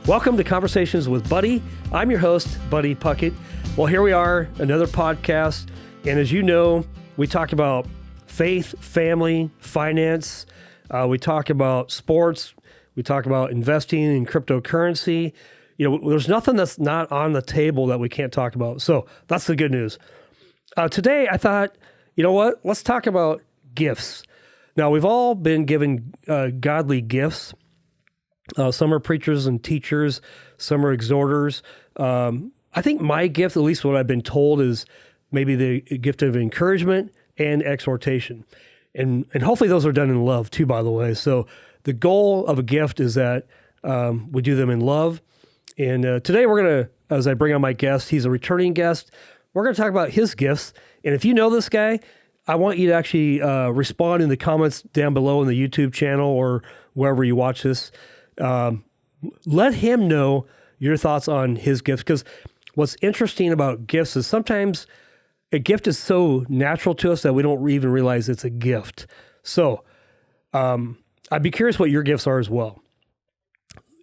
Welcome to Conversations with Buddy. I'm your host, Buddy Puckett. Well, here we are, another podcast. And as you know, we talk about faith, family, finance. We talk about sports. We talk about investing in cryptocurrency. You know, there's nothing that's not on the table that we can't talk about. So that's the good news. Today, I thought, you know what? Let's talk about gifts. Now, we've all been given godly gifts. Some are preachers and teachers. Some are exhorters. I think my gift, at least what I've been told, is maybe the gift of encouragement and exhortation. And hopefully those are done in love too, by the way. So the goal of a gift is that we do them in love. And today we're going to, as I bring on my guest, he's a returning guest. We're going to talk about his gifts. And if you know this guy, I want you to actually respond in the comments down below in the YouTube channel or wherever you watch this. Let him know your thoughts on his gifts, because what's interesting about gifts is sometimes a gift is so natural to us that we don't even realize it's a gift. So I'd be curious what your gifts are as well.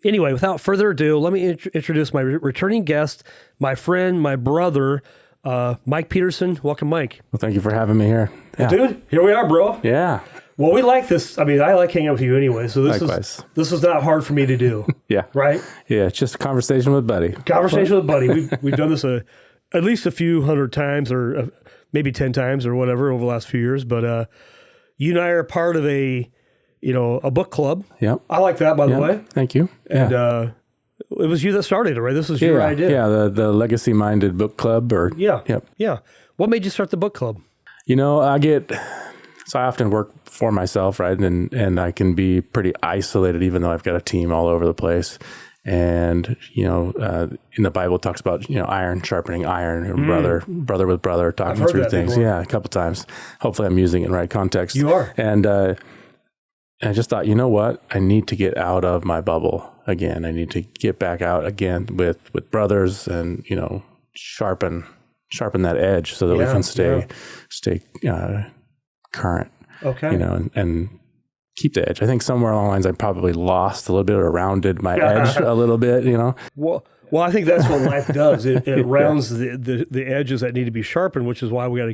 Anyway, without further ado, let me introduce my returning guest, my friend, my brother, Mike Peterson. Welcome, Mike. Well, thank you for having me here. Yeah. Dude, here we are, bro. Yeah. Well, we like this. I mean, I like hanging out with you anyway, so this is not hard for me to do. Yeah. Right? Yeah, it's just a conversation with Buddy. Conversation with Buddy. We've done this at least a few hundred times, or maybe 10 times or whatever over the last few years. But you and I are part of a book club. Yep. I like that, by the way. Thank you. And it was you that started it, right? This was your idea. Yeah, the legacy-minded book club. Yeah. What made you start the book club? You know, I often work for myself, right? And I can be pretty isolated, even though I've got a team all over the place. And, in the Bible it talks about, iron sharpening iron, and brother with brother talking through things. Before. Yeah, a couple times. Hopefully I'm using it in the right context. You are. And I just thought, you know what? I need to get out of my bubble again. I need to get back out again with brothers and, sharpen that edge so that we can stay current. Okay. And keep the edge. I think somewhere along the lines I probably lost a little bit or rounded my edge a little bit, Well, I think that's what life does. It rounds the edges that need to be sharpened, which is why we got to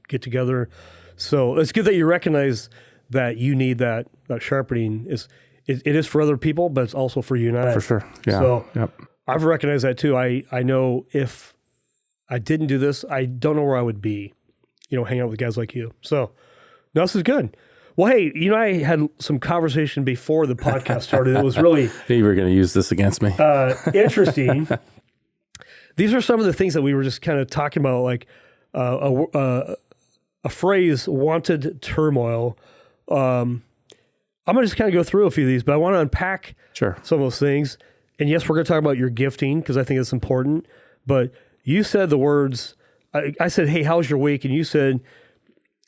get together. So it's good that you recognize that you need that sharpening. It is for other people, but it's also for you and I. For sure. Yeah. So I've recognized that too. I know if I didn't do this, I don't know where I would be, hanging out with guys like you. So no, this is good. Well, hey, I had some conversation before the podcast started. It was really... You were going to use this against me. Interesting. These are some of the things that we were just kind of talking about, like a phrase, wanted turmoil. I'm going to just kind of go through a few of these, but I want to unpack some of those things. And yes, we're going to talk about your gifting because I think it's important. But you said the words, I said, hey, how's your week? And you said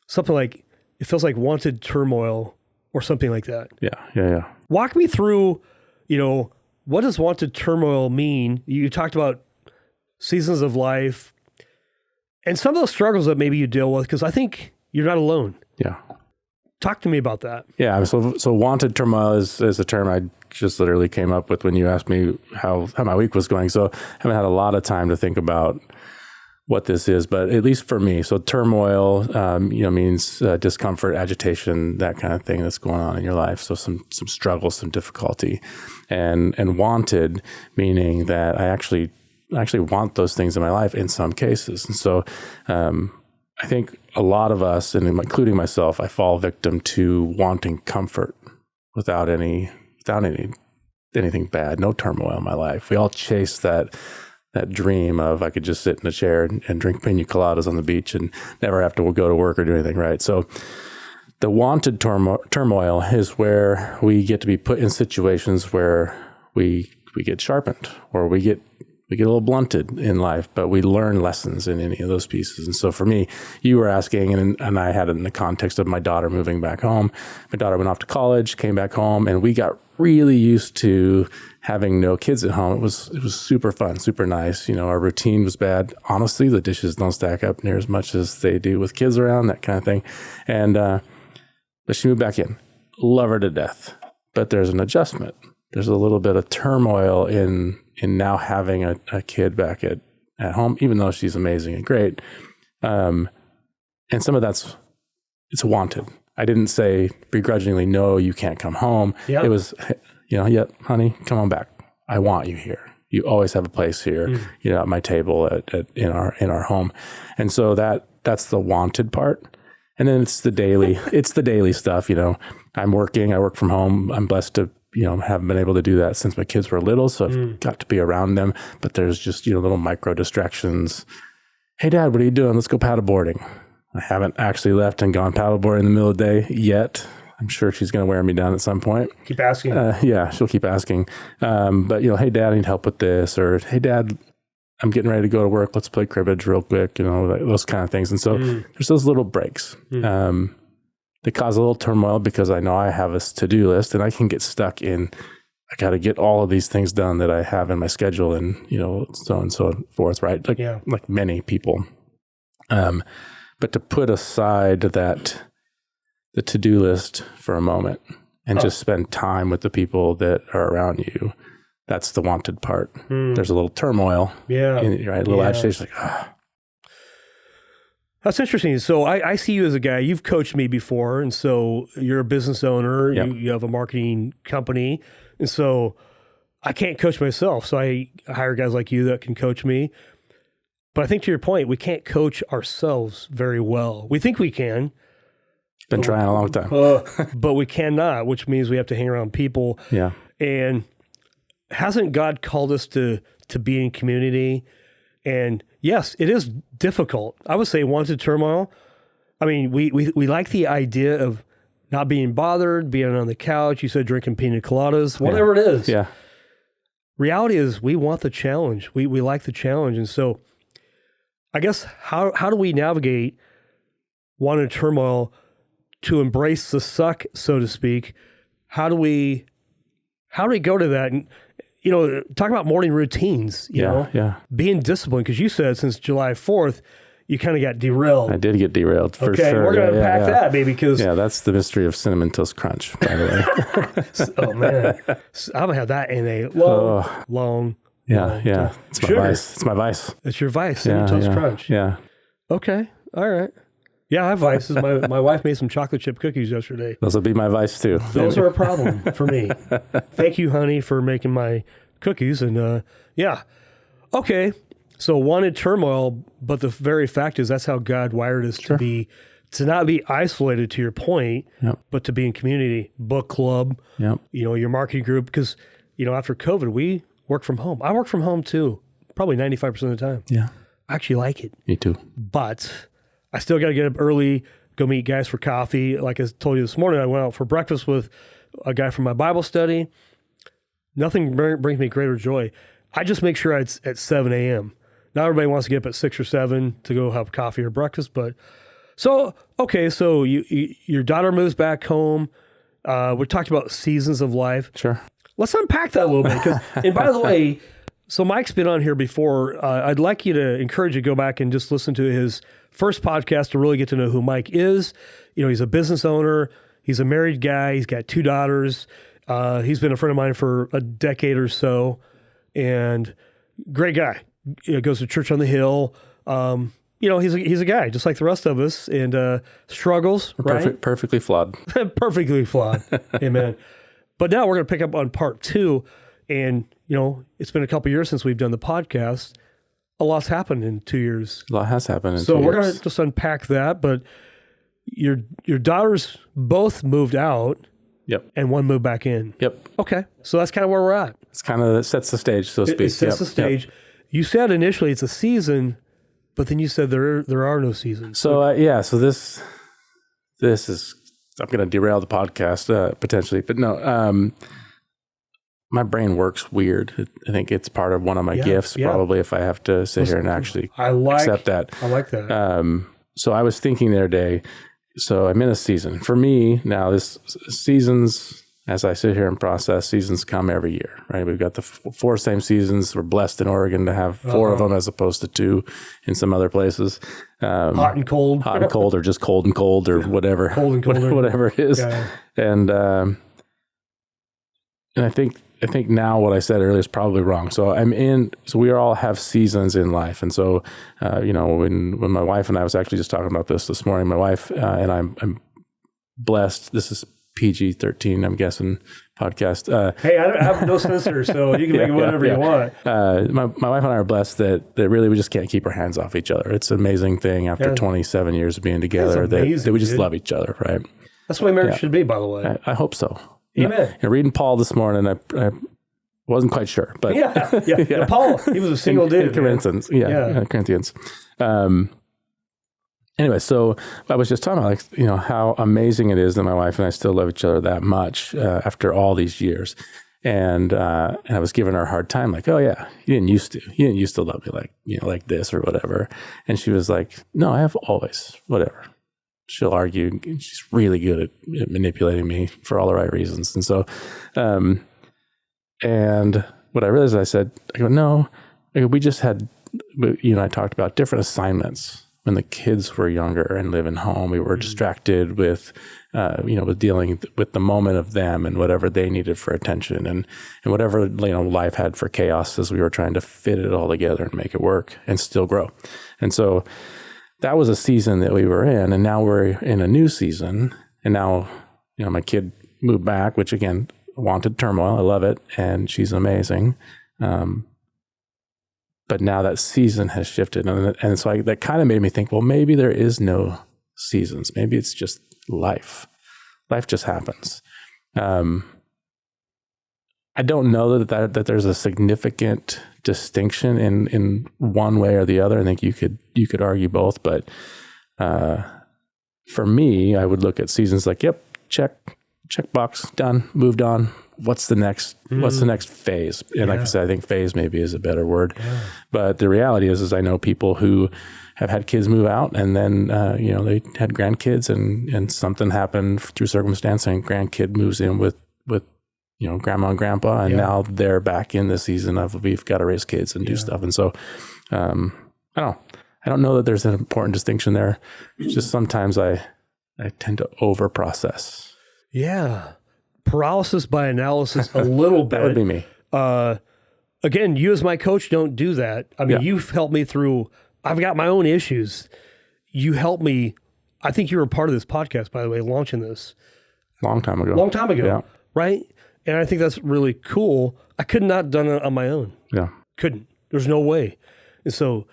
something like, it feels like wanted turmoil or something like that. Yeah. Walk me through, what does wanted turmoil mean? You talked about seasons of life and some of those struggles that maybe you deal with, because I think you're not alone. Yeah. Talk to me about that. Yeah. So wanted turmoil is a term I just literally came up with when you asked me how my week was going. So I haven't had a lot of time to think about what this is, but at least for me, so turmoil, means discomfort, agitation, that kind of thing that's going on in your life. So some struggle, some difficulty, and wanted, meaning that I actually want those things in my life in some cases. And so, I think a lot of us, and including myself, I fall victim to wanting comfort without anything bad, no turmoil in my life. We all chase that dream of I could just sit in a chair and drink pina coladas on the beach and never have to go to work or do anything, right? So the wanted turmoil is where we get to be put in situations where we get sharpened or we get a little blunted in life, but we learn lessons in any of those pieces. And so for me, you were asking, and I had it in the context of my daughter moving back home. My daughter went off to college, came back home, and we got really used to having no kids at home. It was super fun, super nice. Our routine was bad. Honestly, the dishes don't stack up near as much as they do with kids around, that kind of thing. And but she moved back in. Love her to death. But there's an adjustment there's a little bit of turmoil in now having a kid back at home, even though she's amazing and great. And some of it's wanted. I didn't say begrudgingly, no, you can't come home. It was, honey, come on back. I want you here. You always have a place here, at my table in our home. And so that's the wanted part. And then it's the daily stuff. I work from home. I'm blessed to, haven't been able to do that since my kids were little. So I've got to be around them, but there's just, little micro distractions. Hey Dad, what are you doing? Let's go paddleboarding. I haven't actually left and gone paddleboarding in the middle of the day yet. I'm sure she's going to wear me down at some point. Keep asking. Yeah, she'll keep asking. But, hey, Dad, I need help with this. Or, hey, Dad, I'm getting ready to go to work. Let's play cribbage real quick, those kind of things. And so there's those little breaks. They cause a little turmoil because I know I have a to-do list and I can get stuck in, I got to get all of these things done that I have in my schedule and, so on and so forth, right? Like many people. But to put aside the to-do list for a moment and just spend time with the people that are around you, that's the wanted part. There's a little turmoil. Yeah. Right? A little agitation. Like, That's interesting. So I see you as a guy, you've coached me before. And so you're a business owner, you have a marketing company. And so I can't coach myself. So I hire guys like you that can coach me. But I think to your point, we can't coach ourselves very well. We think we can. Been trying a long time. But we cannot, which means we have to hang around people. Yeah. And hasn't God called us to be in community? And yes, it is difficult. I would say wanted turmoil. I mean, we like the idea of not being bothered, being on the couch. You said drinking pina coladas, whatever it is. Yeah. Reality is we want the challenge. We like the challenge. And so I guess how do we navigate wanted turmoil to embrace the suck, so to speak? How do we go to that? And, talk about morning routines, being disciplined. Because you said since July 4th, you kind of got derailed. I did get derailed for sure. Okay, we're going to unpack that, baby. Because that's the mystery of Cinnamon Toast Crunch, by the way. Oh, man. I haven't had that in a long Yeah. It's my vice. It's my vice. It's your vice, Cinnamon Toast Crunch. Yeah. Okay. All right. Yeah, I have vices. My wife made some chocolate chip cookies yesterday. Those will be my vice too. Those are a problem for me. Thank you, honey, for making my cookies. And okay. So wanted turmoil, but the very fact is that's how God wired us to not be isolated, to your point, but to be in community, book club, your marketing group. Because, after COVID, we work from home. I work from home too, probably 95% of the time. Yeah. I actually like it. Me too. But I still got to get up early, go meet guys for coffee. Like I told you this morning, I went out for breakfast with a guy from my Bible study. Nothing brings me greater joy. I just make sure it's at 7 a.m. Not everybody wants to get up at 6 or 7 to go have coffee or breakfast. But so your daughter moves back home. We talked about seasons of life. Sure. Let's unpack that a little bit. And by the way, so Mike's been on here before. I'd like you to encourage you to go back and just listen to his first podcast to really get to know who Mike is. He's a business owner. He's a married guy. He's got 2 daughters. He's been a friend of mine for a decade or so, and great guy. Goes to church on the hill. He's a guy just like the rest of us, and struggles. Perfectly flawed. Perfectly flawed. Amen. But now we're going to pick up on part 2, and it's been a couple years since we've done the podcast. A lot's happened in 2 years. A lot has happened in 2 years. So we're going to just unpack that. But your daughters both moved out. Yep. And one moved back in. Yep. Okay. So that's kind of where we're at. It's kind of, it sets the stage, so to speak. It sets the stage. Yep. You said initially it's a season, but then you said there are no seasons. So so this is, I'm going to derail the podcast potentially, but no, my brain works weird. I think it's part of one of my gifts, probably, if I have to sit here and actually accept that. I like that. So I was thinking the other day, so I'm in a season. For me, now this seasons, as I sit here and process, seasons come every year, right? We've got the 4 same seasons. We're blessed in Oregon to have 4 of them as opposed to 2 in some other places. Hot and cold. Hot and cold, or just cold and cold, or whatever. Cold and cold. Whatever it is. Yeah. And I think think now what I said earlier is probably wrong. So we all have seasons in life. And so, when my wife and I was actually just talking about this morning, my wife and I'm blessed. This is PG-13, I'm guessing, podcast. Hey, I don't have no censor, so you can make it whatever you want. My wife and I are blessed that really we just can't keep our hands off each other. It's an amazing thing after 27 years of being together that we just love each other, right? That's the way marriage should be, by the way. I hope so. Amen. Reading Paul this morning, I wasn't quite sure, but yeah. Paul, he was a single dude. In Corinthians, Corinthians. Anyway, so I was just talking about how amazing it is that my wife and I still love each other that much after all these years, and I was giving her a hard time, like, oh yeah, you didn't used to love me like this or whatever, and she was like, no, I have always, whatever. She'll argue. She's really good at manipulating me for all the right reasons, and so, and what I realized, I go, no, we just had, I talked about different assignments. When the kids were younger and living home, we were distracted with dealing with the moment of them and whatever they needed for attention and whatever, life had for chaos as we were trying to fit it all together and make it work and still grow. And so that was a season that we were in, and now we're in a new season. And now, my kid moved back, which again, wanted Turmoil. I love it. And she's amazing. But now that season has shifted. And so that kind of made me think, well, maybe there is no seasons. Maybe it's just life. Life just happens. I don't know that there's a significant distinction in one way or the other. I think you could argue both. But for me, I would look at seasons like, yep, check box, done, moved on. What's the next phase? And like I said, I think phase maybe is a better word. Yeah. But the reality is I know people who have had kids move out and then, they had grandkids and something happened through circumstance and grandkid moves in with grandma and grandpa. And now they're back in the season of we've got to raise kids and do stuff. And so, I don't know that there's an important distinction there. It's just sometimes I tend to over process. Yeah. Paralysis by analysis a little bit. That would be me. Again, you as my coach don't do that. I mean, you've helped me through, I've got my own issues. You helped me. I think you were a part of this podcast, by the way, launching this. Long time ago. Right? And I think that's really cool. I could not have done it on my own. Yeah. Couldn't. There's no way. And so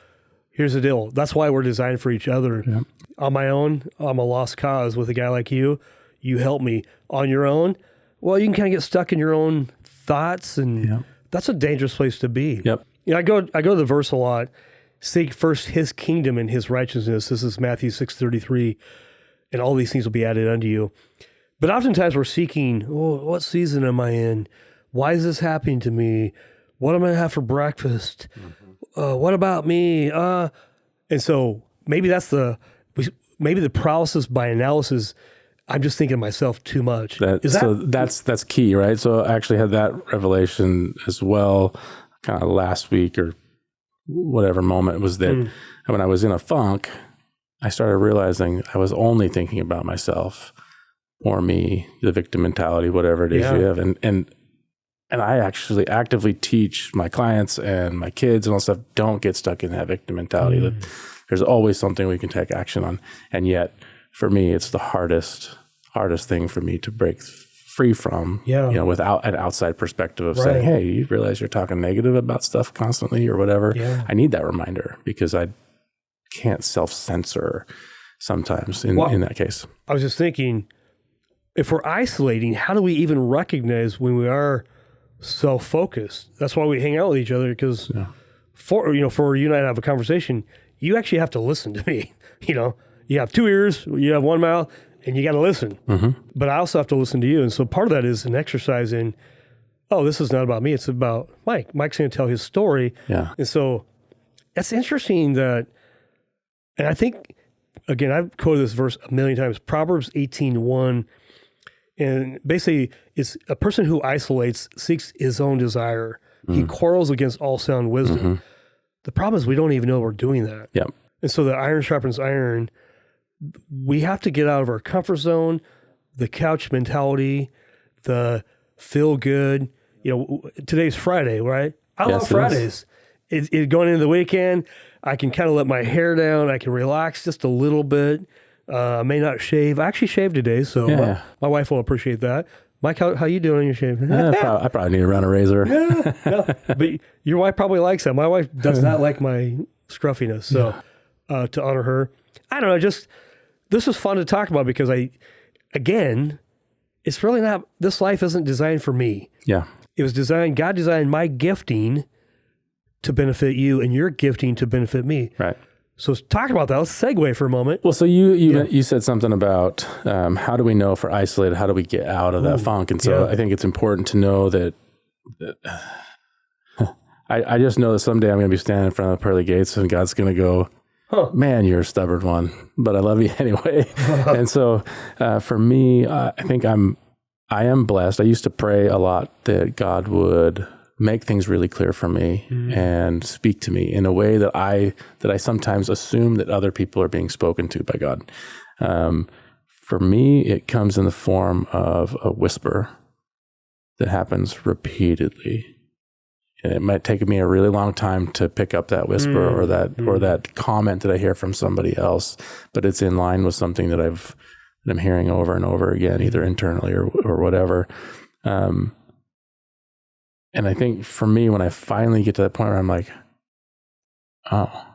here's the deal. That's why we're designed for each other. Yeah. On my own, I'm a lost cause with a guy like you. You help me. On your own, well, you can kind of get stuck in your own thoughts, and that's a dangerous place to be. Yep. I go to the verse a lot. Seek first his kingdom and his righteousness. This is Matthew 6:33, and all these things will be added unto you. But oftentimes we're seeking, what season am I in? Why is this happening to me? What am I going to have for breakfast? Mm-hmm. What about me? And so maybe the paralysis by analysis. I'm just thinking of myself too much. That's key, right? So I actually had that revelation as well, kind of last week or whatever moment was that when I was in a funk, I started realizing I was only thinking about myself or me, the victim mentality, whatever it is you have. And I actually actively teach my clients and my kids and all stuff, don't get stuck in that victim mentality. That there's always something we can take action on. And yet for me, it's the hardest thing for me to break free from, without an outside perspective of saying, hey, you realize you're talking negative about stuff constantly or whatever. Yeah. I need that reminder because I can't self-censor sometimes in that case. I was just thinking, if we're isolating, how do we even recognize when we are self-focused? That's why we hang out with each other, because for you and I to have a conversation, you actually have to listen to me. You have two ears, you have one mouth, and you got to listen. Mm-hmm. But I also have to listen to you. And so part of that is an exercise in, this is not about me. It's about Mike. Mike's going to tell his story. Yeah. And so that's interesting that, and I think, again, I've quoted this verse a million times, Proverbs 18:1. And basically, it's a person who isolates seeks his own desire. He quarrels against all sound wisdom. Mm-hmm. The problem is we don't even know we're doing that. Yep. And so the iron sharpens iron. We have to get out of our comfort zone, the couch mentality, the feel good. today's Friday, right? I love Yes, it is. Fridays. It going into the weekend, I can kind of let my hair down. I can relax just a little bit. I may not shave. I actually shaved today, so my wife will appreciate that. Mike, how you doing? You shaving? I probably need to run a razor. No, but your wife probably likes that. My wife does not like my scruffiness. So to honor her, I don't know. This is fun to talk about because it's really not. This life isn't designed for me. Yeah, it was designed. God designed my gifting to benefit you, and your gifting to benefit me. right. So let's talk about that. Let's segue for a moment. Well, so you said something about how do we know if we're isolated? How do we get out of that funk? And so I think it's important to know that I just know that someday I'm going to be standing in front of the pearly gates and God's going to go, man, you're a stubborn one, but I love you anyway. And so for me, I think I am blessed. I used to pray a lot that God would make things really clear for me and speak to me in a way that I sometimes assume that other people are being spoken to by God. For me, it comes in the form of a whisper that happens repeatedly. And it might take me a really long time to pick up that whisper or that comment that I hear from somebody else, but it's in line with something that I'm hearing over and over again, either internally or whatever. And I think for me, when I finally get to that point where I'm like, oh,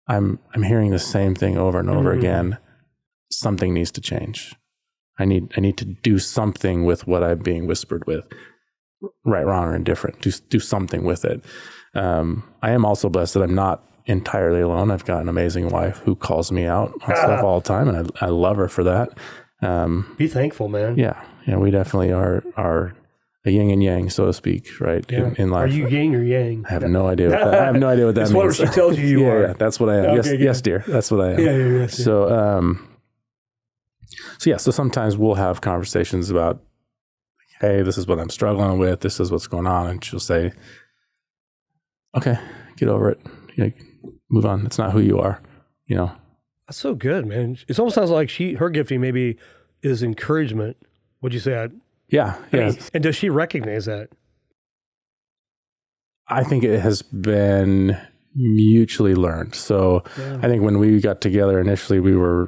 I'm hearing the same thing over and over again, something needs to change. I need to do something with what I'm being whispered with, right, wrong, or indifferent. Do something with it. I am also blessed that I'm not entirely alone. I've got an amazing wife who calls me out on stuff all the time, and I love her for that. Be thankful, man. Yeah, we definitely are a yin and yang, so to speak, right? Yeah. In life. Are you yin or yang? I have no idea what that, I have no idea what that it's means. What she tells you are. Yeah, that's what I am. Okay, yes, dear. That's what I am. Yeah. So sometimes we'll have conversations about, hey, this is what I'm struggling with. This is what's going on. And she'll say, okay, get over it. Move on. It's not who you are, That's so good, man. It almost sounds like her gifting maybe is encouragement. Would you say? Yeah. And does she recognize that? I think it has been mutually learned. So I think when we got together initially, we've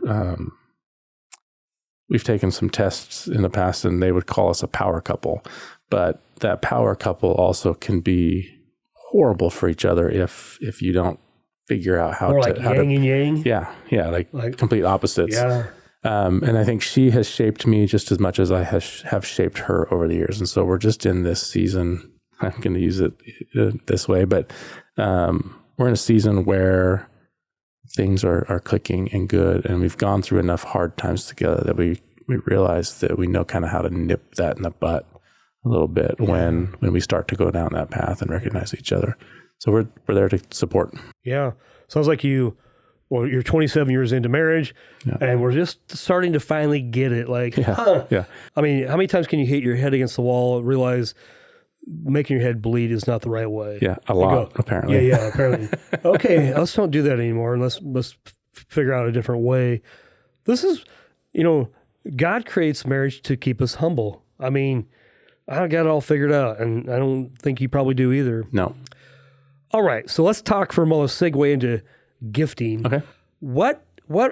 taken some tests in the past and they would call us a power couple, but that power couple also can be horrible for each other if you don't figure out how like yin and yang. Yeah. Like complete opposites. Yeah. And I think she has shaped me just as much as I have shaped her over the years. And so we're just in this season, I'm going to use it this way, but we're in a season where things are clicking and good. And we've gone through enough hard times together that we realize that we know kind of how to nip that in the butt a little bit when we start to go down that path and recognize each other. So we're there to support. Yeah. Sounds like you're 27 years into marriage and we're just starting to finally get it. Like, Yeah. I mean, how many times can you hit your head against the wall and realize making your head bleed is not the right way? Yeah. A lot, apparently. Yeah. Apparently. Okay. Let's don't do that anymore. And let's figure out a different way. This is, God creates marriage to keep us humble. I mean, I don't got it all figured out and I don't think you probably do either. No. All right. So let's talk for a moment, segue into gifting. Okay. What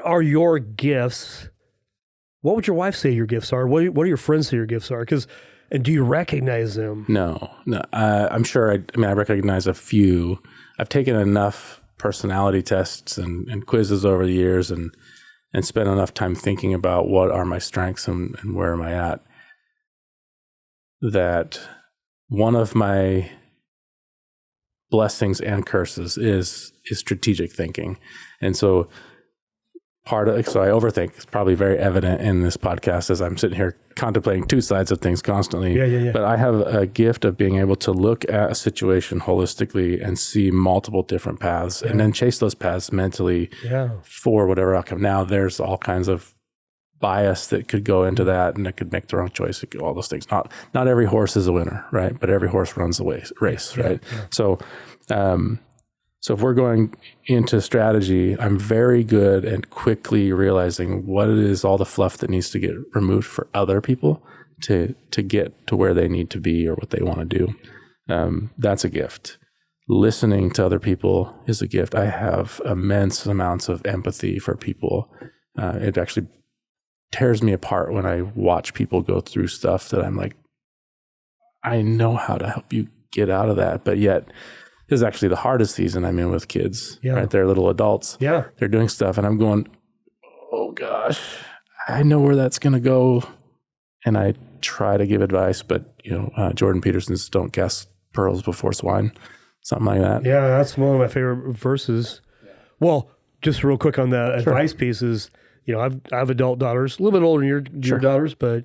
are your gifts? What would your wife say your gifts are? What do your friends say your gifts are? And do you recognize them? No. I'm sure. I recognize a few. I've taken enough personality tests and quizzes over the years and spent enough time thinking about what are my strengths and where am I at, that one of my blessings and curses is strategic thinking. And so I overthink. It's probably very evident in this podcast as I'm sitting here contemplating two sides of things constantly. Yeah. But I have a gift of being able to look at a situation holistically and see multiple different paths and then chase those paths mentally for whatever outcome. Now there's all kinds of bias that could go into that and it could make the wrong choice. All those things. Not every horse is a winner, right? But every horse runs the race, right? Yeah. So if we're going into strategy, I'm very good at quickly realizing what it is, all the fluff that needs to get removed for other people to get to where they need to be or what they want to do. That's a gift. Listening to other people is a gift. I have immense amounts of empathy for people. It actually tears me apart when I watch people go through stuff that I'm like, I know how to help you get out of that. But yet, this is actually the hardest season I'm in with kids. Yeah. Right? They're little adults. Yeah. They're doing stuff, and I'm going, oh gosh, I know where that's going to go. And I try to give advice, but Jordan Peterson's "Don't cast pearls before swine," something like that. Yeah, that's one of my favorite verses. Yeah. Well, just real quick on that advice piece is, I have adult daughters, a little bit older than your daughters, but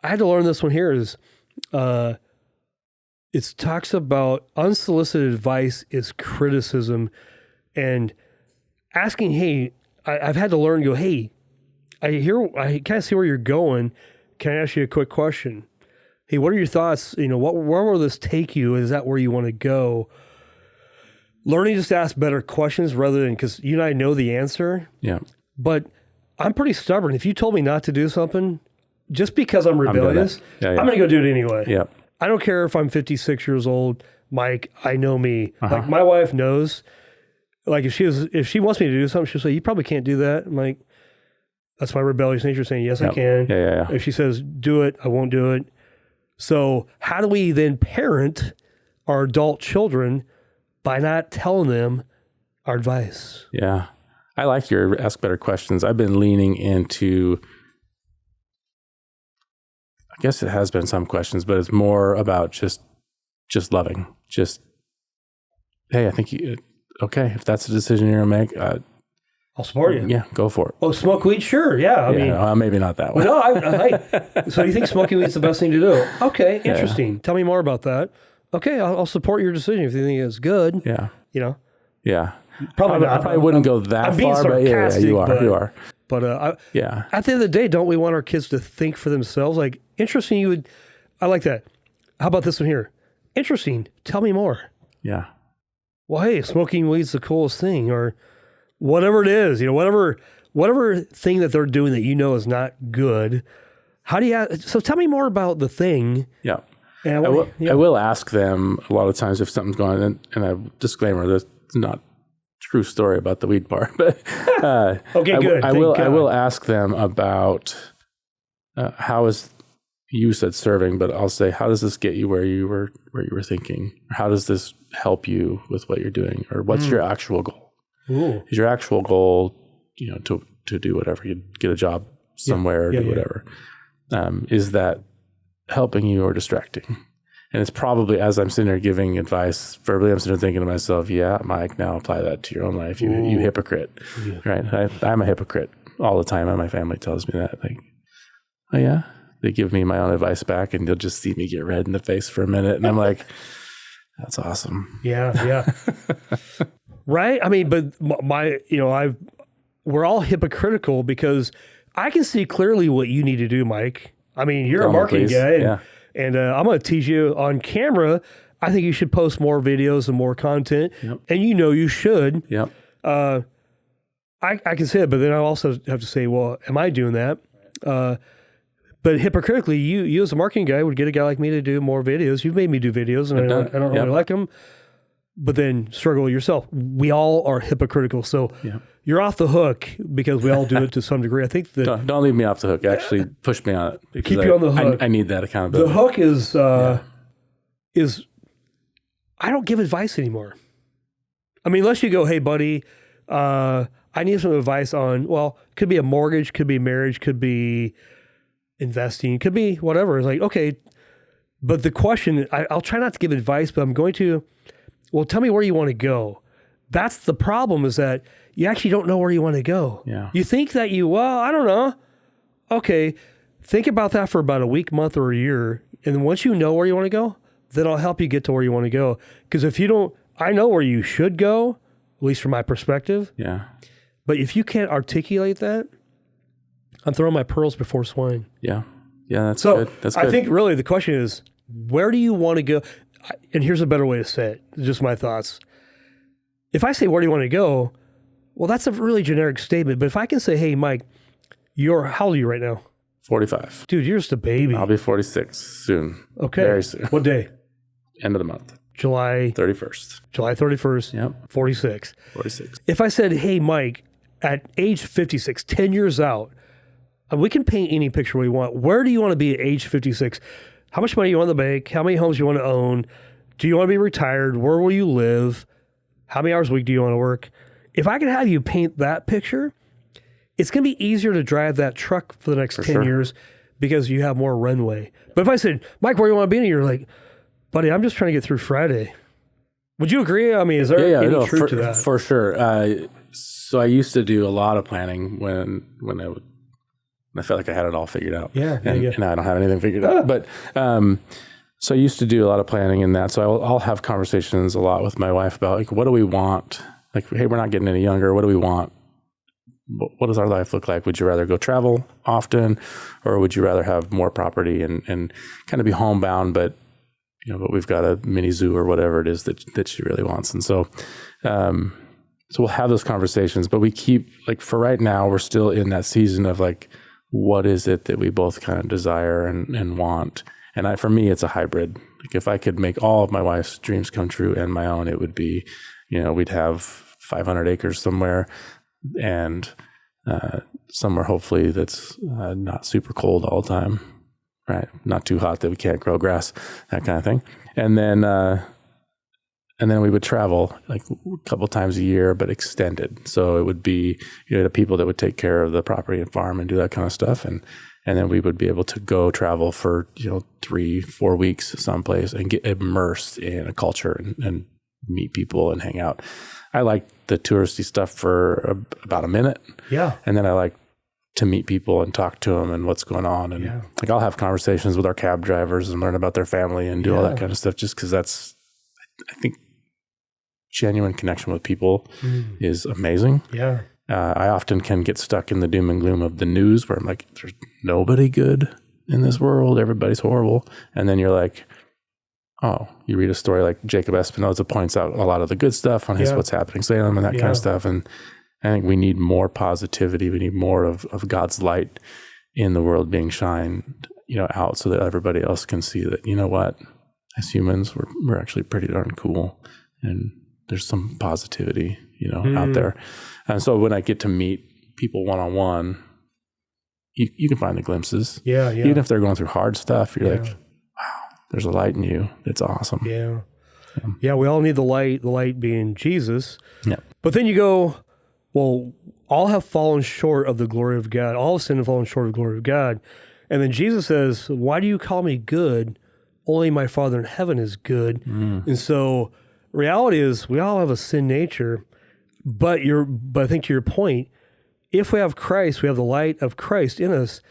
I had to learn this one here is, it talks about unsolicited advice is criticism, and asking, hey, I've had to learn, hey, I kind of see where you're going. Can I ask you a quick question? Hey, what are your thoughts? Where will this take you? Is that where you want to go? Learning just to ask better questions rather than, because you and I know the answer. Yeah. But I'm pretty stubborn. If you told me not to do something, just because I'm rebellious, I'm going to go do it anyway. Yeah. I don't care if I'm 56 years old, Mike. I know me. Like my wife knows. Like if she wants me to do something, she'll say, "You probably can't do that." I'm like, that's my rebellious nature saying, "Yes, I can." Yeah. If she says, "Do it," I won't do it. So how do we then parent our adult children by not telling them our advice? Yeah. I like your ask better questions. I've been leaning into, I guess it has been some questions, but it's more about just loving. Just, hey, I think okay, if that's the decision you're going to make, I'll support you. Yeah, go for it. Oh, smoke weed? Sure. Yeah. I mean, maybe not that one. No, so you think smoking weed's the best thing to do? Okay, interesting. Yeah. Tell me more about that. Okay, I'll support your decision if you think it's good. Yeah. Yeah. Probably not. I probably wouldn't go that I'm being far, sarcastic, but you are. But at the end of the day, don't we want our kids to think for themselves? Like, interesting, I like that. How about this one here? Interesting. Tell me more. Yeah. Well, hey, smoking weed's the coolest thing, or whatever it is, whatever thing that they're doing that is not good. How do you? So tell me more about the thing. Yeah. And I will ask them a lot of times if something's going on, and a disclaimer, that's not true story about the weed part, but okay, good. I will ask them about how is, you said serving, but I'll say, how does this get you where you were thinking? How does this help you with what you're doing, or what's your actual goal? Ooh. Is your actual goal, to do whatever, you get a job somewhere or do whatever? Is that helping you or distracting? And it's probably, as I'm sitting there giving advice verbally, I'm sitting there thinking to myself, yeah, Mike, now apply that to your own life. You hypocrite, right? I'm a hypocrite all the time. And my family tells me that. Like, oh yeah? They give me my own advice back, and they'll just see me get red in the face for a minute. And I'm like, that's awesome. Yeah. Right? I mean, but we're all hypocritical because I can see clearly what you need to do, Mike. I mean, you're a marketing guy, and I'm going to tease you on camera. I think you should post more videos and more content, and you should. Yep. I can say it, but then I also have to say, well, am I doing that? But hypocritically, you as a marketing guy would get a guy like me to do more videos. You've made me do videos, and I don't really like them. But then struggle yourself. We all are hypocritical. So you're off the hook because we all do it to some degree. I think that... Don't leave me off the hook. Actually, push me on it. Keep you on the hook. I need that accountability. The hook is I don't give advice anymore. I mean, unless you go, hey, buddy, I need some advice on, well, could be a mortgage, could be marriage, could be investing, could be whatever. It's like, okay. But the question, I'll try not to give advice, but I'm going to... Well, tell me where you want to go. That's the problem, is that you actually don't know where you want to go. Yeah. You think that I don't know. Okay, think about that for about a week, month, or a year. And then once you know where you want to go, then I'll help you get to where you want to go. Because if you don't, I know where you should go, at least from my perspective. Yeah. But if you can't articulate that, I'm throwing my pearls before swine. Yeah. Yeah, that's good. That's good. I think really the question is, where do you want to go? And here's a better way to say it, just my thoughts. If I say, where do you want to go? Well, that's a really generic statement. But if I can say, hey, Mike, how old are you right now? 45. Dude, you're just a baby. I'll be 46 soon. Okay. Very soon. What day? End of the month. July 31st. July 31st. Yep. 46. 46. If I said, hey, Mike, at age 56, 10 years out, we can paint any picture we want. Where do you want to be at age 56? How much money you want in the bank? How many homes you want to own? Do you want to be retired? Where will you live? How many hours a week do you want to work? If I could have you paint that picture, it's going to be easier to drive that truck for the next 10 years because you have more runway. But if I said, Mike, where do you want to be? And you're like, buddy, I'm just trying to get through Friday. Would you agree? I mean, is there any truth to that? For sure. So I used to do a lot of planning when I felt like I had it all figured out. Yeah. And now I don't have anything figured out. But so I used to do a lot of planning in that. So I'll have conversations a lot with my wife about like, what do we want? Like, hey, we're not getting any younger. What do we want? What does our life look like? Would you rather go travel often, or would you rather have more property and kind of be homebound, but we've got a mini zoo or whatever it is that she really wants. And so we'll have those conversations, but we keep, like, for right now, we're still in that season of like, what is it that we both kind of desire and want? And for me, it's a hybrid. Like, if I could make all of my wife's dreams come true and my own, it would be, we'd have 500 acres somewhere, and somewhere hopefully that's not super cold all the time, right? Not too hot that we can't grow grass, that kind of thing. And then we would travel like a couple times a year, but extended. So it would be the people that would take care of the property and farm and do that kind of stuff, and then we would be able to go travel for 3-4 weeks someplace and get immersed in a culture and meet people and hang out. I like the touristy stuff for about a minute. Yeah. And then I like to meet people and talk to them and what's going on. And like, I'll have conversations with our cab drivers and learn about their family and do all that kind of stuff, just because I think genuine connection with people is amazing. Yeah. I often can get stuck in the doom and gloom of the news where I'm like, there's nobody good in this world. Everybody's horrible. And then you're like, oh, you read a story like Jacob Espinoza points out a lot of the good stuff on his What's Happening Salem and that kind of stuff. And I think we need more positivity. We need more of God's light in the world being shined, out, so that everybody else can see that, what, as humans, we're actually pretty darn cool. And there's some positivity, out there. And so when I get to meet people one-on-one, you can find the glimpses. Yeah. Even if they're going through hard stuff, you're like, wow, there's a light in you. It's awesome. Yeah, we all need the light being Jesus. Yeah. But then you go, well, all have fallen short of the glory of God. All have sinned and fallen short of the glory of God. And then Jesus says, why do you call me good? Only my Father in heaven is good. And so reality is we all have a sin nature, but I think to your point, if we have Christ, we have the light of Christ in us.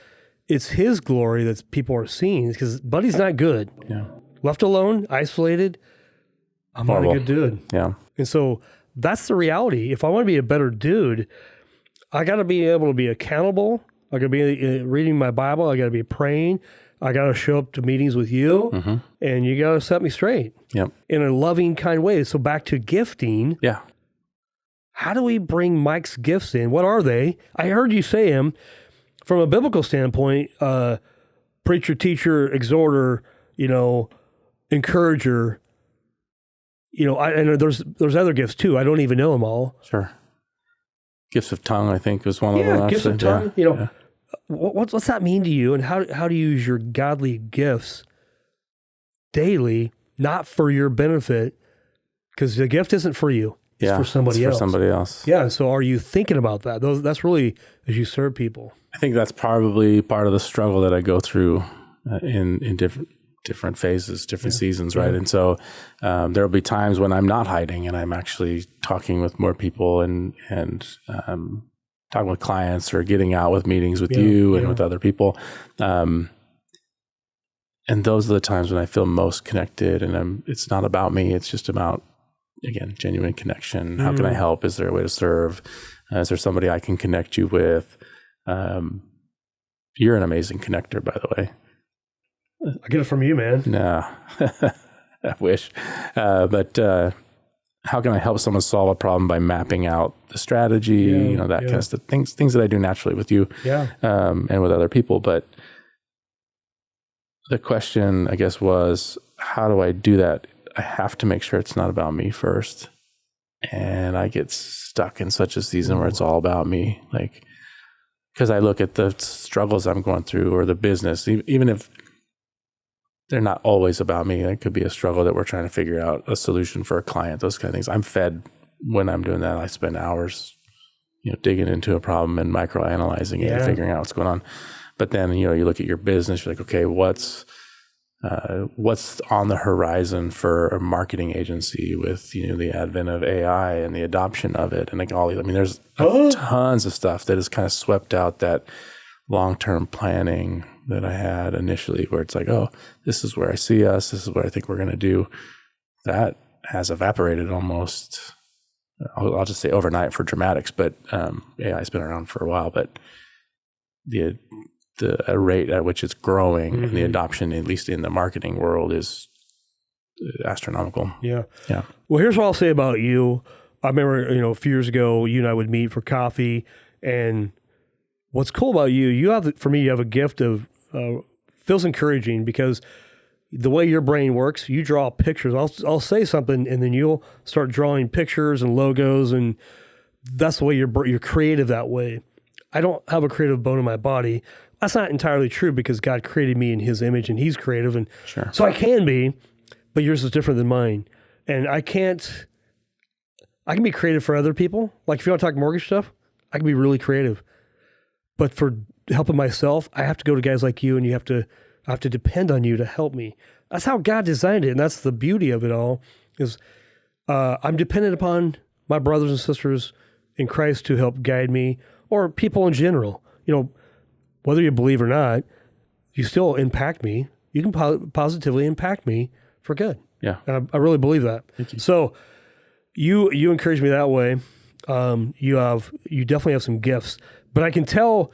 It's his glory that people are seeing, because Buddy's not good. Yeah. Left alone, isolated, I'm not a good dude. Yeah. And so that's the reality. If I want to be a better dude, I got to be able to be accountable. I got to be reading my Bible. I got to be praying. I got to show up to meetings with you, and you got to set me straight in a loving, kind way. So back to gifting. Yeah. How do we bring Mike's gifts in? What are they? I heard you say them from a biblical standpoint, preacher, teacher, exhorter, encourager. And there's other gifts too. I don't even know them all. Sure. Gifts of tongue, I think, was one of them. Gifts of tongue. Yeah. What's that mean to you? And how do you use your godly gifts daily, not for your benefit? Because the gift isn't for you. It's for somebody else. For somebody else. Yeah. So are you thinking about that? That's really as you serve people. I think that's probably part of the struggle that I go through in different phases, different seasons, right? And so there'll be times when I'm not hiding and I'm actually talking with more people and talking with clients or getting out with meetings with you and with other people. And those are the times when I feel most connected, and it's not about me. It's just about, again, genuine connection. How can I help? Is there a way to serve? Is there somebody I can connect you with? You're an amazing connector, by the way. I get it from you, man. No, I wish. But how can I help someone solve a problem by mapping out the strategy, that kind of stuff, things that I do naturally with you, and with other people. But the question, I guess, was, how do I do that? I have to make sure it's not about me first. And I get stuck in such a season where it's all about me. Like, because I look at the struggles I'm going through or the business, even if they're not always about me, it could be a struggle that we're trying to figure out a solution for a client, those kind of things. I'm fed when I'm doing that. I spend hours, digging into a problem and microanalyzing it and figuring out what's going on. But then, you look at your business, you're like, okay, what's on the horizon for a marketing agency with, the advent of AI and the adoption of it? And like there's tons of stuff that has kind of swept out that long-term planning that I had initially, where it's like, oh, this is where I see us. This is what I think we're going to do. That has evaporated almost, I'll just say overnight for dramatics, but AI's been around for a while, but the rate at which it's growing and the adoption, at least in the marketing world, is astronomical. Yeah. Well, here's what I'll say about you. I remember, a few years ago, you and I would meet for coffee, and what's cool about you have a gift of, feels encouraging, because the way your brain works, you draw pictures. I'll say something, and then you'll start drawing pictures and logos, and that's the way you're creative that way. I don't have a creative bone in my body. That's not entirely true, because God created me in his image and he's creative. And so I can be, but yours is different than mine. And I can be creative for other people. Like if you want to talk mortgage stuff, I can be really creative. But for helping myself, I have to go to guys like you, and I have to depend on you to help me. That's how God designed it. And that's the beauty of it all, is I'm dependent upon my brothers and sisters in Christ to help guide me, or people in general. Whether you believe or not, you still impact me. You can positively impact me for good. Yeah. And I really believe that. Thank you. So you encourage me that way. You definitely have some gifts, but I can tell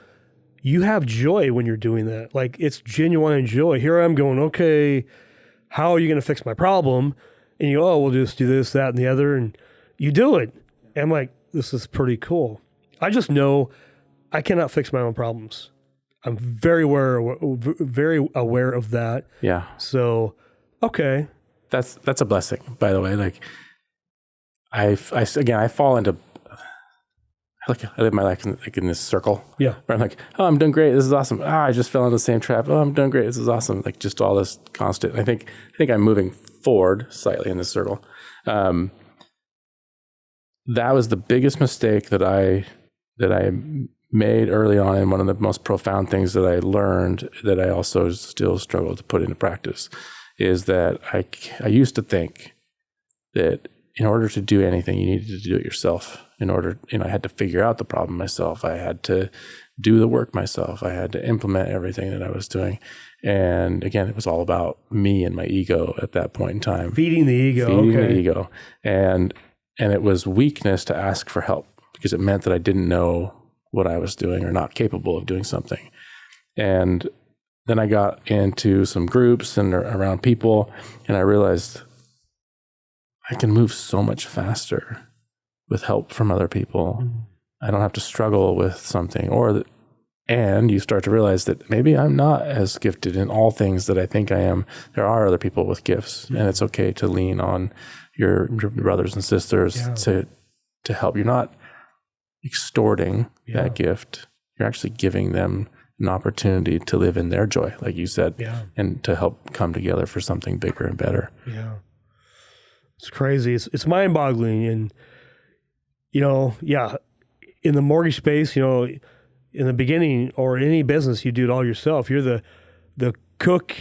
you have joy when you're doing that. Like, it's genuine joy. Here I'm going, okay, how are you going to fix my problem? And you go, oh, we'll just do this, that, and the other. And you do it. And I'm like, this is pretty cool. I just know I cannot fix my own problems. I'm very aware of that. Yeah. So, okay. That's a blessing, by the way. Like, I fall into, I live my life in this circle. Yeah. Where I'm like, oh, I'm doing great. This is awesome. I just fell into the same trap. Oh, I'm doing great. This is awesome. Like, just all this constant. I think I'm moving forward slightly in this circle. That was the biggest mistake that I made early on, and one of the most profound things that I learned that I also still struggle to put into practice, is that I used to think that in order to do anything, you needed to do it yourself. I had to figure out the problem myself. I had to do the work myself. I had to implement everything that I was doing. And again, it was all about me and my ego at that point in time. Feeding the ego. And it was weakness to ask for help, because it meant that I didn't know what I was doing or not capable of doing something. And then I got into some groups and around people, and I realized I can move so much faster with help from other people. Mm-hmm. I don't have to struggle with something, and you start to realize that maybe I'm not as gifted in all things that I think I am. There are other people with gifts, and it's okay to lean on your brothers and sisters to help. You're not extorting that gift. You're actually giving them an opportunity to live in their joy, like you said, and to help come together for something bigger and better. Yeah. It's crazy. It's mind-boggling. And, in the mortgage space, in the beginning, or any business, you do it all yourself. You're the cook,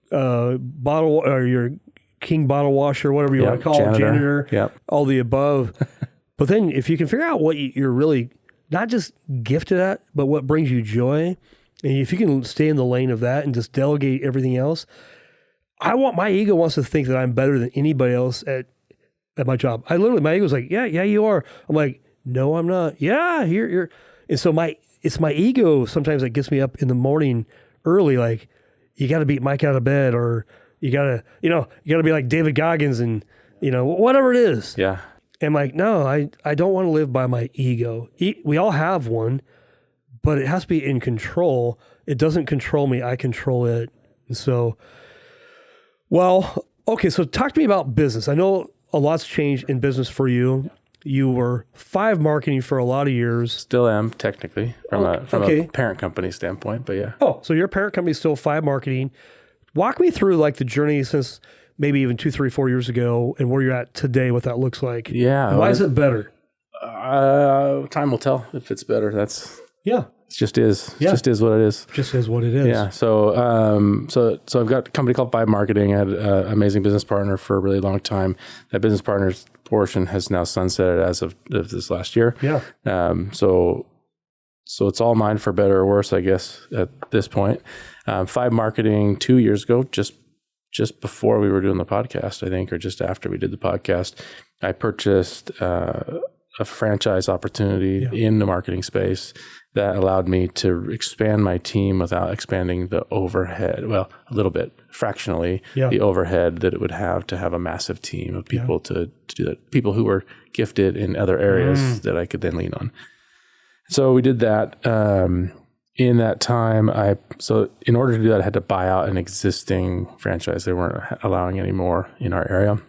bottle, or your king bottle washer, whatever you want to call it, janitor, all the above. But then if you can figure out what you're really not just gifted at, but what brings you joy, and if you can stay in the lane of that and just delegate everything else, my ego wants to think that I'm better than anybody else at my job. My ego's like, yeah, you are. I'm like, no, I'm not. Yeah, you're. And so it's my ego sometimes that gets me up in the morning early, like, you got to beat Mike out of bed, or you got to be like David Goggins and whatever it is. Yeah. And I'm like, no, I don't want to live by my ego. We all have one, but it has to be in control. It doesn't control me. I control it. And so, well, okay. So talk to me about business. I know a lot's changed in business for you. You were 5 marketing for a lot of years. Still am, technically, from a parent company standpoint, but yeah. Oh, so your parent company is still 5 marketing. Walk me through like the journey since maybe even 2, 3, 4 years ago and where you're at today, what that looks like. Yeah. And why is it better? Time will tell if it's better. Yeah. It just is. It just is what it is. Just is what it is. Yeah. So, so I've got a company called 5 Marketing. I had an amazing business partner for a really long time. That business partner's portion has now sunsetted as of this last year. Yeah. So it's all mine for better or worse, I guess, at this point. 5 Marketing 2 years ago, just before we were doing the podcast, I think, or just after we did the podcast, I purchased a franchise opportunity in the marketing space that allowed me to expand my team without expanding the overhead. Well, a little bit, fractionally, the overhead that it would have to have a massive team of people to do that. People who were gifted in other areas that I could then lean on. So we did that. In that time, so in order to do that, I had to buy out an existing franchise. They weren't allowing any more in our area.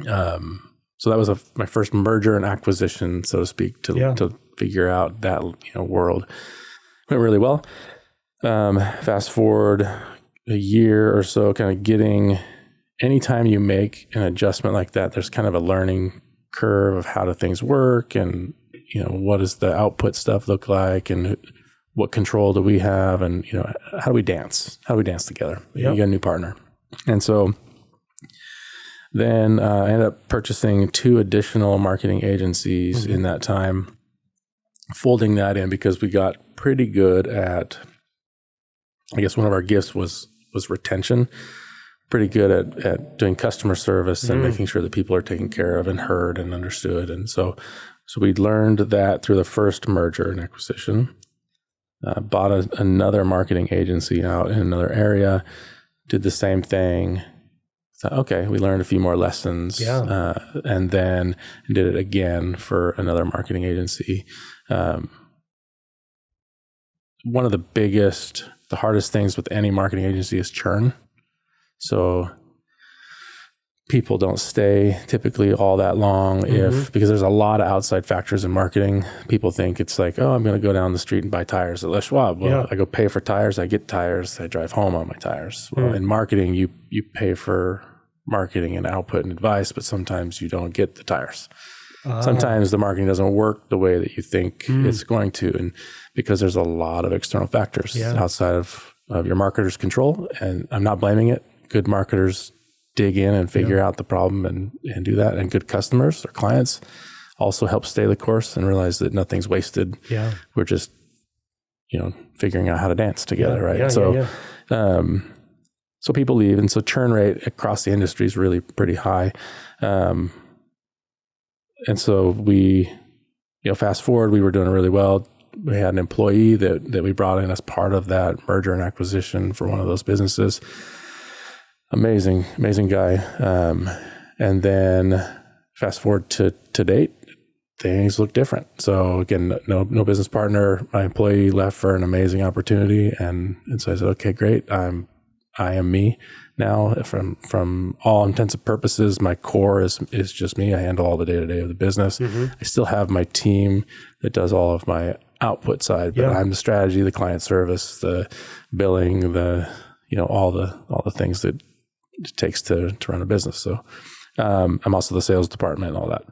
So that was my first merger and acquisition, so to speak, to figure out that world. Went really well. Fast forward a year or so, kind of getting. Anytime you make an adjustment like that, there's kind of a learning curve of how do things work, and what does the output stuff look like, and what control do we have, and how do we dance? How do we dance together? You got a new partner, and so. Then I ended up purchasing 2 additional marketing agencies in that time, folding that in because we got pretty good at, I guess one of our gifts was retention, pretty good at doing customer service and making sure that people are taken care of and heard and understood. And so we learned that through the first merger and acquisition, bought another marketing agency out in another area, did the same thing. So, okay, we learned a few more lessons, and then did it again for another marketing agency. One of the hardest things with any marketing agency is churn. So people don't stay typically all that long because there's a lot of outside factors in marketing. People think it's like, oh, I'm going to go down the street and buy tires at Les Schwab. Well, I go pay for tires, I get tires, I drive home on my tires. Well, in marketing, you pay for marketing and output and advice, but sometimes you don't get the tires. Sometimes the marketing doesn't work the way that you think it's going to, and because there's a lot of external factors outside of your marketer's control. And I'm not blaming it. Good marketers dig in and figure out the problem and do that. And good customers or clients also help stay the course and realize that nothing's wasted. Yeah. We're just, figuring out how to dance together. Right. So people leave. And so churn rate across the industry is really pretty high. And so we, fast forward, we were doing really well. We had an employee that we brought in as part of that merger and acquisition for one of those businesses. Amazing guy. And then fast forward to date, things look different. So again, no business partner. My employee left for an amazing opportunity. And so I said, okay, great. I am me now. From all intents and purposes, my core is just me. I handle all the day-to-day of the business. I still have my team that does all of my output side, but I'm the strategy, the client service, the billing, all the things that it takes to run a business. So I'm also the sales department and all that.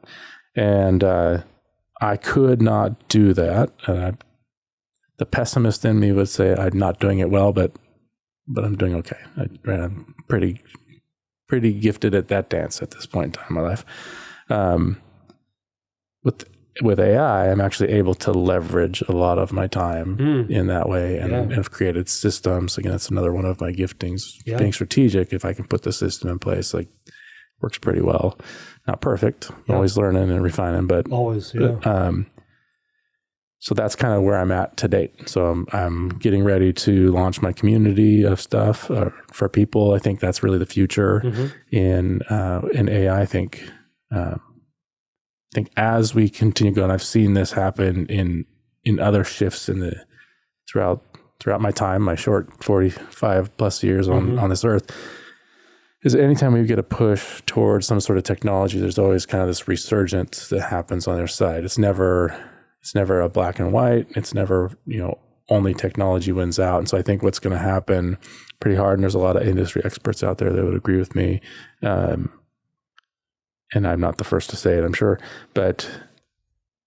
And I could not do that. The pessimist in me would say I'm not doing it well, but I'm doing okay. I'm pretty gifted at that dance at this point in time in my life. With AI, I'm actually able to leverage a lot of my time in that way, and have created systems. Again, that's another one of my giftings. Being strategic, if I can put the system in place, works pretty well. Not perfect, always learning and refining, but always. So that's kind of where I'm at to date. So I'm getting ready to launch my community of stuff for people. I think that's really the future in AI. I think as we continue going, I've seen this happen in other shifts throughout my time, my short 45 plus years on this earth. Is anytime we get a push towards some sort of technology, there's always kind of this resurgence that happens on their side. It's never a black and white. It's never, only technology wins out. And so I think what's going to happen pretty hard, and there's a lot of industry experts out there that would agree with me. And I'm not the first to say it, I'm sure. But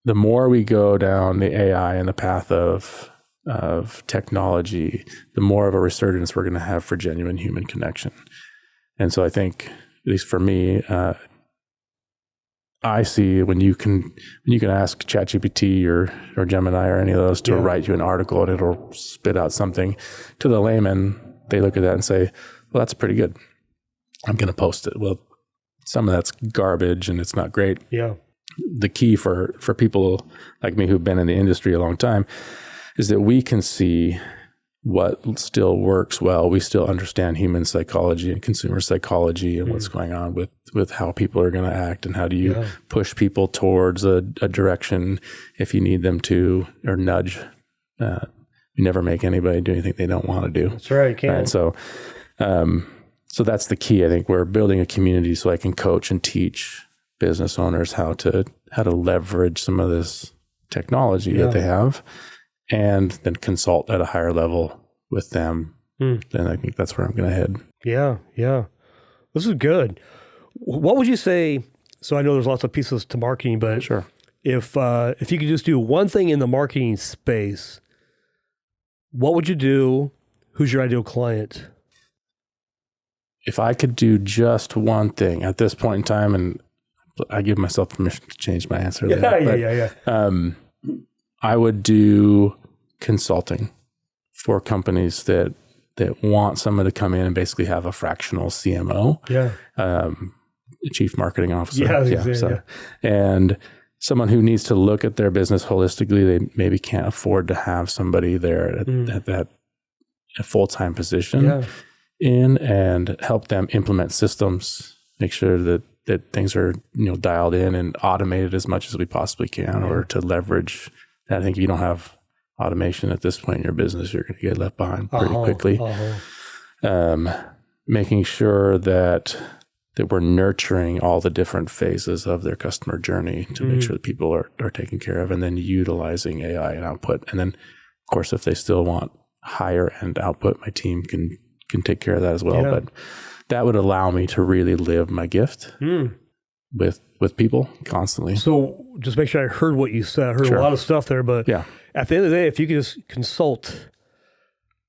the more we go down the AI and the path of technology, the more of a resurgence we're going to have for genuine human connection. And so I think, at least for me, I see when you can ask ChatGPT or Gemini or any of those to write you an article, and it'll spit out something to the layman. They look at that and say, well, that's pretty good. I'm going to post it. Well, some of that's garbage and it's not great. Yeah. The key for people like me who've been in the industry a long time is that we can see what still works well. We still understand human psychology and consumer psychology and what's going on with how people are going to act, and how do you push people towards a direction if you need them to, or nudge. You never make anybody do anything they don't want to do. That's right. Can't. And so that's the key. I think we're building a community so I can coach and teach business owners how to leverage some of this technology that they have, and then consult at a higher level with them. Then I think that's where I'm going to head. Yeah. Yeah. This is good. What would you say? So I know there's lots of pieces to marketing, but sure. If you could just do one thing in the marketing space, what would you do? Who's your ideal client? If I could do just one thing at this point in time, and I give myself permission to change my answer. I would do consulting for companies that want someone to come in and basically have a fractional CMO, chief marketing officer, and someone who needs to look at their business holistically. They maybe can't afford to have somebody there at that full-time position in, and help them implement systems, make sure that things are dialed in and automated as much as we possibly can, or to leverage. I think if you don't have automation at this point in your business, you're going to get left behind pretty quickly. Making sure that we're nurturing all the different phases of their customer journey to make sure that people are taken care of, and then utilizing AI and output. And then, of course, if they still want higher end output, my team can take care of that as well. But that would allow me to really live my gift with people constantly. So just make sure I heard what you said. I heard a lot of stuff there, but at the end of the day, if you could just consult,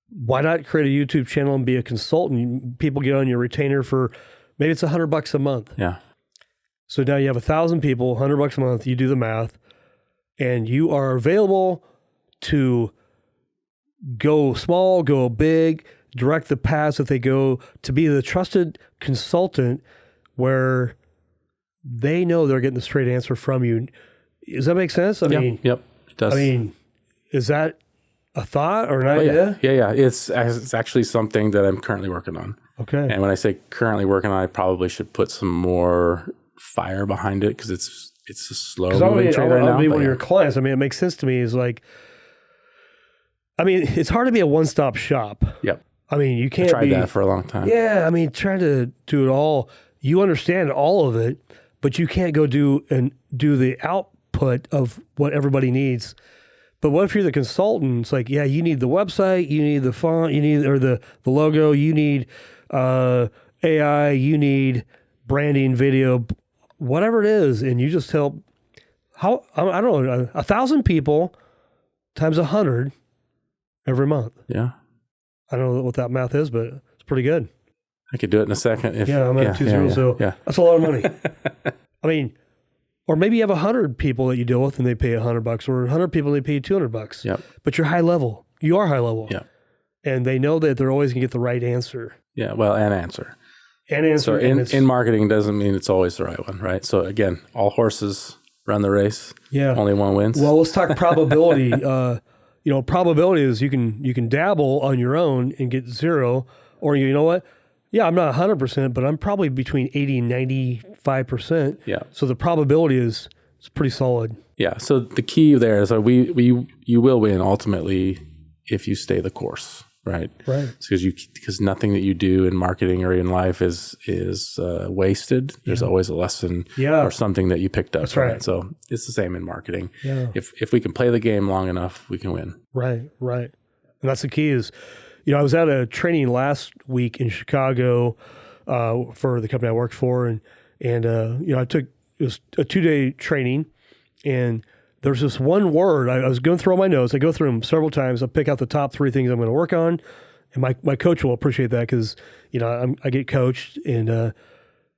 why not create a YouTube channel and be a consultant? People get on your retainer for, maybe it's $100 a month. Yeah. So now you have 1,000 people, $100 a month, you do the math, and you are available to go small, go big, direct the paths that they go, to be the trusted consultant where they know they're getting the straight answer from you. Does that make sense? I mean, it does. I mean, is that a thought or an idea? Yeah. It's actually something that I'm currently working on. Okay. And when I say currently working on, I probably should put some more fire behind it, because it's a slow moving train right now. I'll be one of your clients. I mean, it makes sense to me. Is like, I mean, it's hard to be a one-stop shop. Yep. I mean, you can't. I tried that for a long time. Yeah, I mean, trying to do it all. You understand all of it, but you can't go do the output of what everybody needs. But what if you're the consultant? It's like, you need the website, you need the font, you need the logo, you need AI, you need branding, video, whatever it is, and you just help. I don't know, 1,000 people times 100 every month. Yeah. I don't know what that math is, but it's pretty good. I could do it in a second. I'm at 2 so that's a lot of money. I mean, or maybe you have 100 people that you deal with and they pay $100, or 100 people and they pay you $200. Yep. But you're high level. You are high level. Yeah. And they know that they're always going to get the right answer. Yeah. Well, and answer. And answer. So in marketing doesn't mean it's always the right one, right? So again, all horses run the race. Yeah. Only one wins. Well, let's talk probability. Probability is you can dabble on your own and get 0, or you know what? Yeah, I'm not 100%, but I'm probably between 80 and 95%. Yeah. So the probability is it's pretty solid. Yeah. So the key there is that you will win ultimately if you stay the course, right? Right. Because nothing that you do in marketing or in life is wasted. There's always a lesson or something that you picked up. That's right. So it's the same in marketing. Yeah. If we can play the game long enough, we can win. Right. And that's the key is, I was at a training last week in Chicago for the company I worked for. And I took, it was a 2-day training, and there's this one word. I was going through all my notes. I go through them several times. I pick out the top 3 things I'm going to work on. And my coach will appreciate that because, I get coached, and,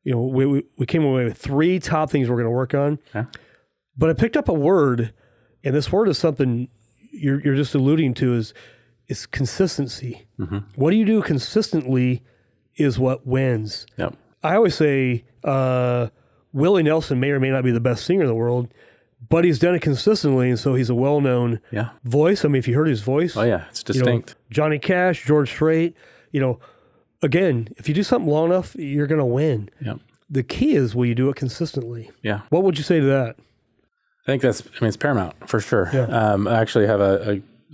we came away with 3 top things we're going to work on. Okay. But I picked up a word, and this word is something you're just alluding to is consistency. Mm-hmm. What do you do consistently is what wins. Yep. I always say Willie Nelson may or may not be the best singer in the world, but he's done it consistently, and so he's a well-known voice. I mean, if you heard his voice. Oh, yeah, it's distinct. Johnny Cash, George Strait, again, if you do something long enough, you're going to win. Yep. The key is will you do it consistently? Yeah. What would you say to that? I think it's paramount for sure. Yeah. I actually have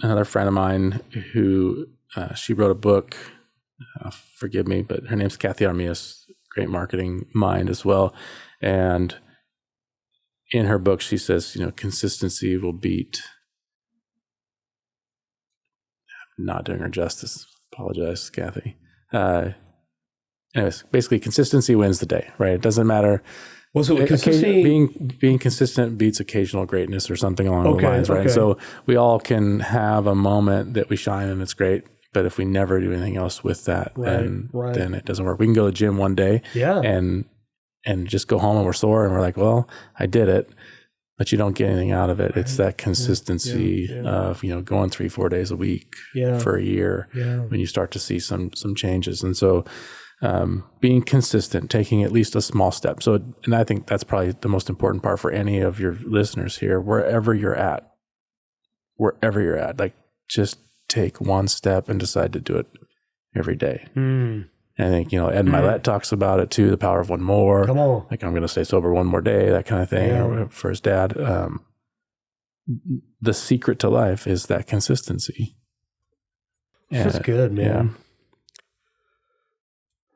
another friend of mine who she wrote a book. Forgive me, but her name's Kathy Armias, great marketing mind as well. And in her book, she says, consistency will beat. I'm not doing her justice. Apologize, Kathy. Anyways, basically, consistency wins the day, right? It doesn't matter. Well, so consistency... being consistent beats occasional greatness or something along those lines, right? Okay. So we all can have a moment that we shine and it's great, but if we never do anything else with that, then it doesn't work. We can go to the gym one day and just go home and we're sore and we're like, well, I did it, but you don't get anything out of it. It's that consistency of, going 3-4 days a week for a year when you start to see some changes. And so being consistent, taking at least a small step. So, and I think that's probably the most important part for any of your listeners here, wherever you're at, like just take one step and decide to do it every day. And I think, Ed Milet talks about it too, the power of one more. Come on. Like, I'm going to stay sober one more day, that kind of thing for his dad. The secret to life is that consistency. That's good, man.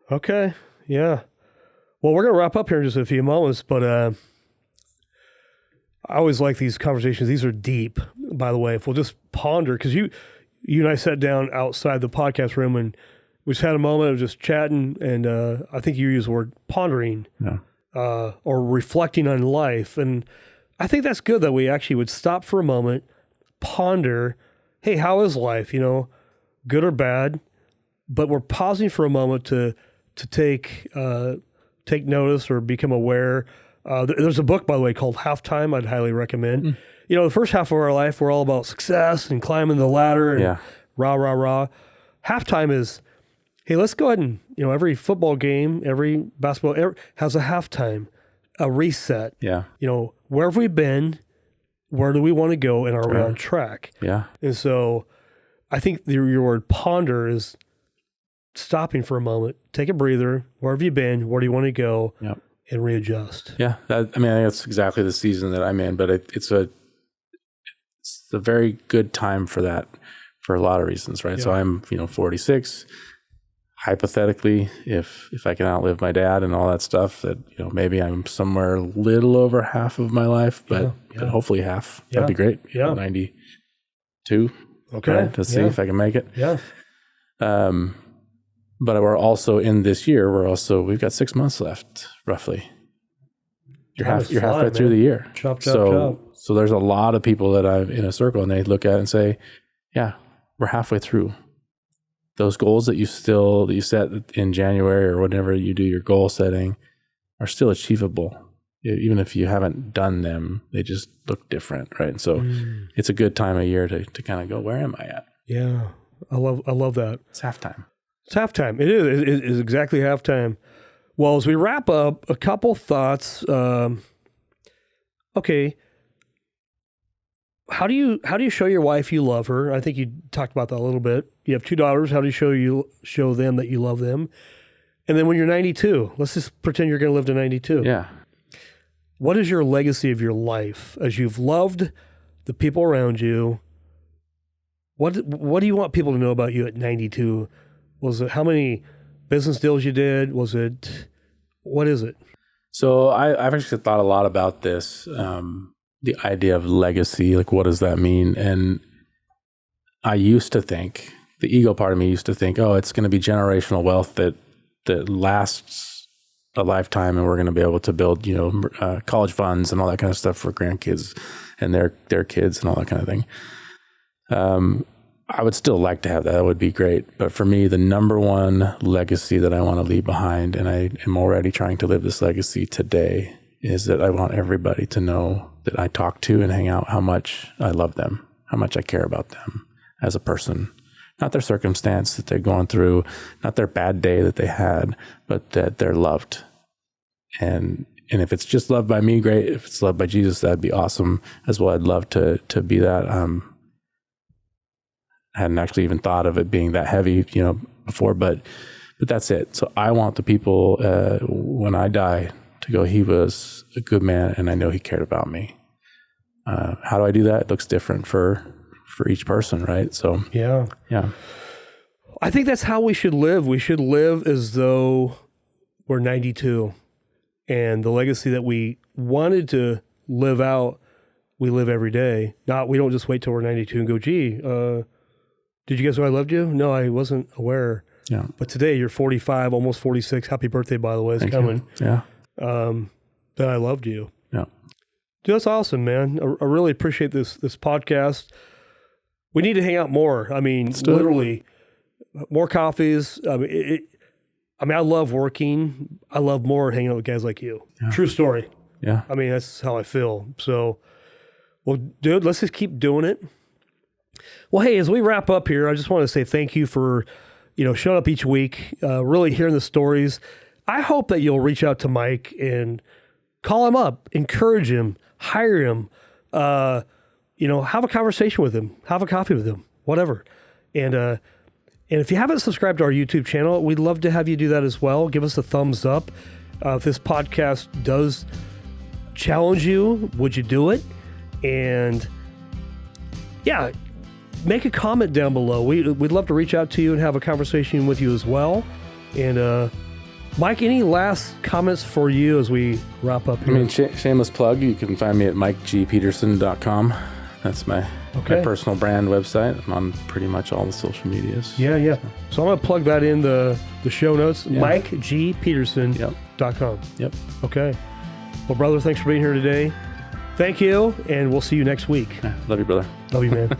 Yeah. Okay. Yeah. Well, we're going to wrap up here in just a few moments, but I always like these conversations. These are deep, by the way. If we'll just ponder, because you and I sat down outside the podcast room and we just had a moment of just chatting, and I think you used the word pondering or reflecting on life. And I think that's good that we actually would stop for a moment, ponder, hey, how is life, good or bad? But we're pausing for a moment to take notice or become aware. There's a book, by the way, called Halftime I'd highly recommend. The first half of our life, we're all about success and climbing the ladder and rah. Halftime is, hey, let's go ahead and, every football game, every basketball has a halftime, a reset. Yeah. Where have we been? Where do we want to go? And are we on track? Yeah. And so I think your word ponder is stopping for a moment, take a breather. Where have you been? Where do you want to go? Yep. And readjust. Yeah. I think that's exactly the season that I'm in, but it's a very good time for that for a lot of reasons, right? Yeah. So I'm, 46. Hypothetically, if I can outlive my dad and all that stuff, that, maybe I'm somewhere a little over half of my life, but hopefully half. Yeah. That'd be great. Yeah. 92. Okay. Right, to see if I can make it. Yeah. But we're also in this year, we've got 6 months left, roughly. You're halfway through the year. Chop. So there's a lot of people that I'm in a circle and they look at it and say, yeah, we're halfway through. Those goals that you set in January or whenever you do your goal setting are still achievable. Even if you haven't done them, they just look different, right? And so it's a good time of year to kind of go, where am I at? Yeah, I love that. It's halftime. It's halftime. It is. It is exactly halftime. Well, as we wrap up, a couple thoughts. okay, how do you show your wife you love her? I think you talked about that a little bit. You have 2 daughters. How do you show them that you love them? And then when you're 92, let's just pretend you're going to live to 92. Yeah. What is your legacy of your life as you've loved the people around you? What do you want people to know about you at 92? Was it how many business deals you did? What is it? So I've actually thought a lot about this, the idea of legacy, like what does that mean? And I used to think, the ego part of me used to think, oh, it's going to be generational wealth that lasts a lifetime, and we're going to be able to build, college funds and all that kind of stuff for grandkids and their kids and all that kind of thing. I would still like to have that. That would be great. But for me, the number one legacy that I want to leave behind, and I am already trying to live this legacy today, is that I want everybody to know that I talk to and hang out how much I love them, how much I care about them as a person. Not their circumstance that they're going through, not their bad day that they had, but that they're loved. And if it's just loved by me, great. If it's loved by Jesus, that'd be awesome as well. I'd love to be that. I hadn't actually even thought of it being that heavy, before, but that's it. So I want the people, when I die, to go, he was a good man and I know he cared about me. How do I do that? It looks different for each person, right? So yeah. I think that's how we should live. We should live as though we're 92, and the legacy that we wanted to live out, we live every day. We don't just wait till we're 92 and go, gee, did you guys know I loved you? No, I wasn't aware. Yeah. But today you're 45, almost 46. Happy birthday, by the way. It's coming. You. Yeah. That I loved you. Yeah. Dude, that's awesome, man. I really appreciate this podcast. We need to hang out more. I mean, literally, more coffees. I love working. I love more hanging out with guys like you. Yeah. True story. Yeah. I mean, that's how I feel. So, well, dude, let's just keep doing it. Well, hey, as we wrap up here, I just want to say thank you for, showing up each week, really hearing the stories. I hope that you'll reach out to Mike and call him up, encourage him, hire him, have a conversation with him, have a coffee with him, whatever. And if you haven't subscribed to our YouTube channel, we'd love to have you do that as well. Give us a thumbs up. If this podcast does challenge you, would you do it? And yeah, make a comment down below. We'd love to reach out to you and have a conversation with you as well. And Mike, any last comments for you as we wrap up here? Shameless plug. You can find me at mikegpeterson.com. That's my personal brand website. I'm on pretty much all the social medias. Yeah. So I'm going to plug that in the show notes. Yeah. mikegpeterson.com. Yep. Okay. Well, brother, thanks for being here today. Thank you, and we'll see you next week. Love you, brother. Love you, man.